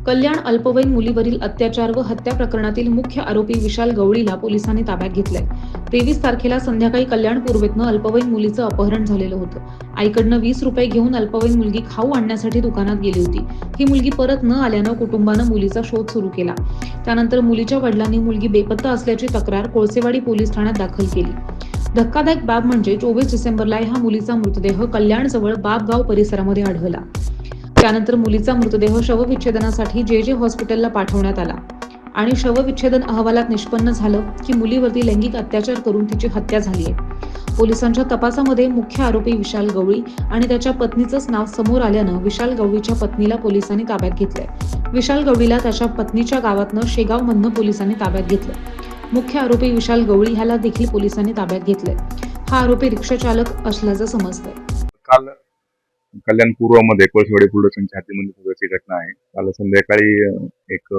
कल्याण अल्पवयीन मुलीवरील अत्याचार व हत्या प्रकरणातील मुख्य आरोपी विशाल गवळीला पोलिसांनी ताब्यात घेतलंय. 23 तारखेला संध्याकाळी कल्याण पूर्वेतनं अल्पवयीन मुलीचं अपहरण झालेलं होतं. आईकडनं 20 रुपये घेऊन अल्पवयीन मुलगी खाऊ आणण्यासाठी दुकानात गेली होती. ही मुलगी परत न आल्यानं कुटुंबानं मुलीचा शोध सुरू केला. त्यानंतर मुलीच्या वडिलांनी मुलगी बेपत्ता असल्याची तक्रार कोळसेवाडी पोलीस ठाण्यात दाखल केली. धक्कादायक बाब म्हणजे 24 डिसेंबरला ह्या मुलीचा मृतदेह कल्याणजवळ बापगाव परिसरामध्ये आढळला. त्यानंतर मुलीचा मृतदेह शवविच्छेदनासाठी जे हॉस्पिटलला पाठवण्यात आला आणि शवविच्छेदन अहवालात निष्पन्न झालं की मुलीवरती लैंगिक अत्याचार करून तिची हत्या झाली आहे. पोलिसांच्या तपासामध्ये मुख्य आरोपी विशाल गवळी आणि त्याच्या पत्नीचंच नाव समोर आल्यानं विशाल गवळीच्या पत्नीला पोलिसांनी ताब्यात घेतलंय. विशाल गवळीला त्याच्या पत्नीच्या गावातनं शेगावमधनं पोलिसांनी ताब्यात घेतलं. मुख्य आरोपी विशाल गवळी ह्याला देखील पोलिसांनी ताब्यात घेतलंय. हा आरोपी रिक्षा चालक असल्याचं समजतंय. काल कल्याण पूर्वमध्ये कोळसेवाडी पोलीस स्टेशनच्या हद्दीमध्ये सदरची घटना आहे. काल संध्याकाळी एक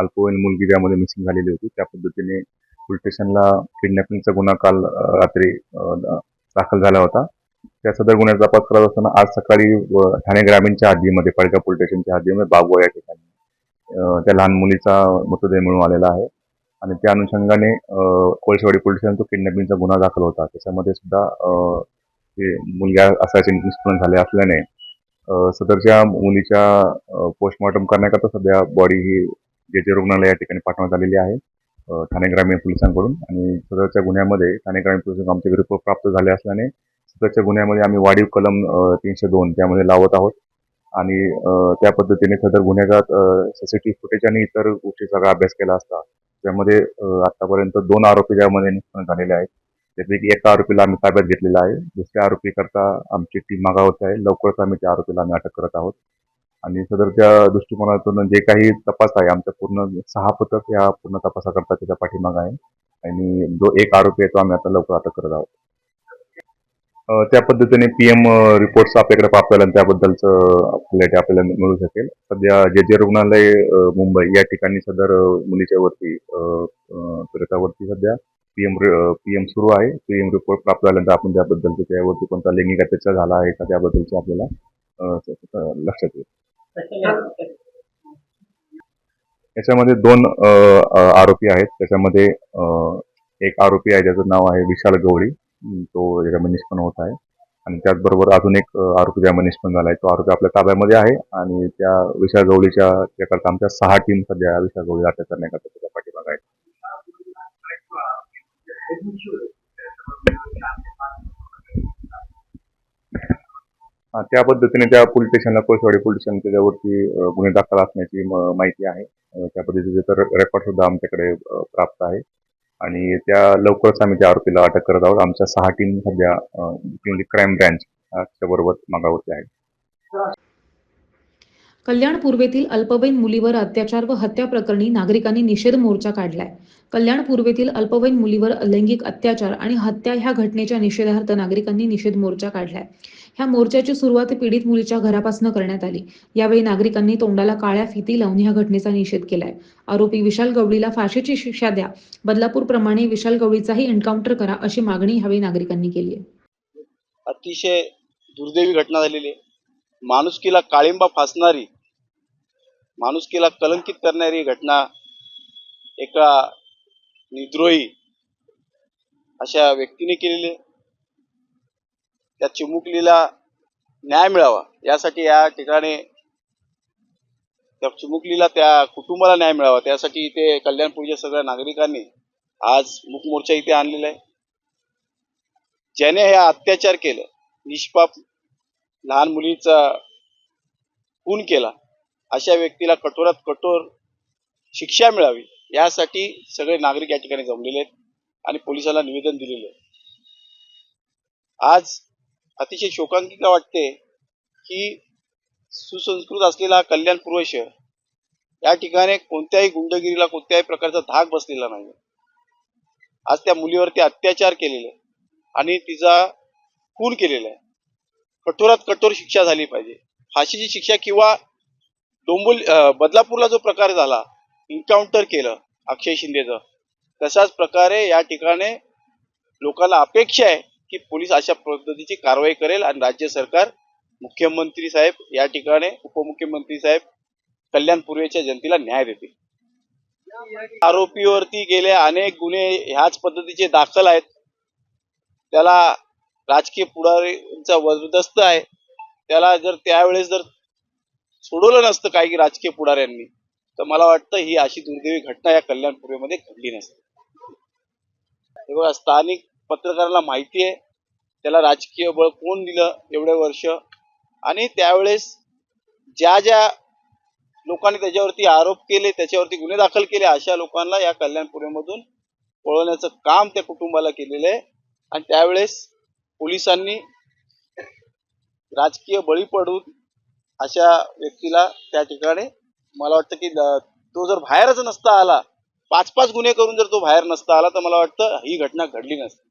अल्पवयीन मुलगी त्यामध्ये मिसिंग झालेली होती. त्या पद्धतीने पोलीस स्टेशनला किडनॅपिंगचा गुन्हा काल रात्री दाखल झाला होता. त्या सदर गुन्ह्याचा तपास करत असताना आज सकाळी ठाणे ग्रामीणच्या हद्दीमध्ये पडगाव पोलीस स्टेशनच्या हद्दीमध्ये बागवा या ठिकाणी त्या लहान मुलीचा मृतदेह मिळून आलेला आहे आणि त्या अनुषंगाने कोळसेवाडी पोलीस स्टेशन तो किडनॅपिंगचा गुन्हा दाखल होता. त्याच्यामध्ये सुद्धा मुलगा असायचे निष्पन्न झाले असल्याने सदरच्या मुलीच्या पोस्टमॉर्टम करण्याकरता सध्या बॉडी ही जे रुग्णालय या ठिकाणी पाठवण्यात आलेली आहे ठाणे ग्रामीण पोलिसांकडून. आणि सदरच्या गुन्ह्यामध्ये ठाणे ग्रामीण पोलिसांकडून आमचे रिपोर्ट प्राप्त झाले असल्याने सदरच्या गुन्ह्यामध्ये आम्ही वाढीव कलम 302 त्यामध्ये लावत आहोत आणि त्या पद्धतीने सदर गुन्ह्याचा सीसीटीव्ही फुटेज आणि इतर गोष्टीचा अभ्यास केला असता त्यामध्ये आतापर्यंत 2 आरोपी त्यामध्ये निष्पन्न झालेले आहेत. त्यापैकी एका आरोपीला आम्ही ताब्यात घेतलेला आहे. दुसऱ्या आरोपी करता आमची टीम मागावरती आहे. लवकरच आम्ही त्या आरोपीला आम्ही अटक करत आहोत आणि सदरच्या दृष्टिकोनातून जे काही तपास आहे आमच्या पूर्ण 6 पथक या पूर्ण तपासाकरता त्याच्या पाठीमाग आहे आणि जो एक आरोपी आहे तो आम्ही आता लवकर अटक करत आहोत. त्या पद्धतीने PM रिपोर्ट्स आपल्याकडे प्राप्त झाले त्याबद्दलचं आपल्याला मिळू शकेल. सध्या जे रुग्णालय मुंबई या ठिकाणी सदर मुलीच्या वरती पीडितावरती सध्या PM सुरू आहे. PM रिपोर्ट प्राप्त झाल्यानंतर आपण त्याबद्दलचे त्यावरती कोणता लैंगिक अत्याचार झाला आहे का त्याबद्दलचे आपल्याला लक्षात येईल. याच्यामध्ये 2 आरोपी आहेत. त्याच्यामध्ये एक आरोपी आहे ज्याचं नाव आहे विशाल गवळी, तो याच्यामध्ये निष्पन्न होत आहे आणि त्याचबरोबर अजून एक आरोपी ज्यामध्ये निष्पन्न झाला आहे तो आरोपी आपल्या ताब्यामध्ये आहे आणि त्या विशाल गवळीच्या त्याकरता आमच्या 6 टीम सध्या विशाल गवळीला अटक करण्याकरता त्याच्या पाठीमागे आहेत. त्या पद्धतीने त्या पोलीस स्टेशनला कोळसेवाडी पोलीस स्टेशन त्याच्यावरती गुन्हे दाखल असण्याची माहिती आहे. त्या पद्धतीचे रेकॉर्ड सुद्धा आमच्याकडे प्राप्त आहे आणि त्या लवकरच आम्ही त्या आरोपीला अटक करत आहोत. आमच्या 6 टीम सध्या क्राईम ब्रँच च्या बरोबर मागावरती आहेत. कल्याण पूर्वेतील अल्पवयीन मुलीवर अत्याचार व हत्या प्रकरणी नागरिकांनी निषेध मोर्चा काढलाय. कल्याण पूर्वेतील अल्पवयीन मुलीवर लैंगिक अत्याचार आणि हत्या ह्या घटनेच्या निषेधार्थ नागरिकांनी निषेध मोर्चा काढलाय. ह्या मोर्चाची सुरुवात पीडित मुलीच्या घरापासून करण्यात आली. यावेळी नागरिकांनी तोंडाला काळ्या फिती लावून ह्या घटनेचा निषेध केलाय. आरोपी विशाल गवळीला फाशीची शिक्षा द्या, बदलापूर प्रमाणे विशाल गवळीचाही एन्काउंटर करा अशी मागणी यावेळी नागरिकांनी केली आहे. अतिशय दुर्दैवी घटना झालेली आहे. माणुसकीला काळिंबा फासणारी, माणुसकीला कलंकित करणारी घटना एका निद्रोही अशा व्यक्तीने केलेली आहे. त्या चिमुकलीला न्याय मिळावा यासाठी या ठिकाणी त्या चिमुकलीला त्या कुटुंबाला न्याय मिळावा त्यासाठी इथे कल्याणपूरच्या सगळ्या नागरिकांनी आज मूक मोर्चा इथे आणलेला आहे. ज्याने हे अत्याचार केलं, निष्पाप लहान मुलीचा खून केला, अशा व्यक्तीला कठोरात कठोर शिक्षा मिळावी यासाठी सगळे नागरिक या ठिकाणी जमलेले आहेत आणि पोलिसांना निवेदन दिलेले आहे. आज अतिशय शोकांतिका वाटते की सुसंस्कृत असलेला कल्याण पूर्व शहर या ठिकाणी कोणत्याही गुंडगिरीला कोणत्याही प्रकारचा धाक बसलेला नाही. आज त्या मुलीवरती अत्याचार केलेले आणि तिचा खून केलेला आहे. कठोरात कठोर शिक्षा झाली पाहिजे. फाशीची शिक्षा किंवा बदलापूरला जो प्रकार झाला, एन्काउंटर केलं अक्षय शिंदेचं, तशाच प्रकारे या ठिकाणी लोकांना अपेक्षा आहे की पोलीस अशा पद्धतीची कारवाई करेल आणि राज्य सरकार, मुख्यमंत्री साहेब या ठिकाणी, उपमुख्यमंत्री साहेब कल्याण पूर्वेच्या जनतेला न्याय देतील. आरोपीवरती गेले अनेक गुन्हे ह्याच पद्धतीचे दाखल आहेत. त्याला राजकीय पुढाऱ्यांचा वरदस्त आहे. त्याला जर त्यावेळेस जर सोडवलं नसतं काही राजकीय पुढाऱ्यांनी तर मला वाटतं ही अशी दुर्दैवी घटना या कल्याण पूर्वेमध्ये घडली नसती. हे बघा, स्थानिक पत्रकाराला माहिती आहे त्याला राजकीय बळ कोण दिलं एवढे वर्ष, आणि त्यावेळेस ज्या ज्या लोकांनी त्याच्यावरती आरोप केले, त्याच्यावरती गुन्हे दाखल केले, अशा लोकांना या कल्याणपुरीमधून पळवण्याचं काम त्या कुटुंबाला केलेलं आहे. आणि त्यावेळेस पोलिसांनी राजकीय बळी पडून अशा व्यक्तीला त्या ठिकाणी, मला वाटतं की तो जर बाहेरच नसता आला, 5-5 गुन्हे करून जर तो बाहेर नसता आला तर मला वाटतं ही घटना घडली नसती.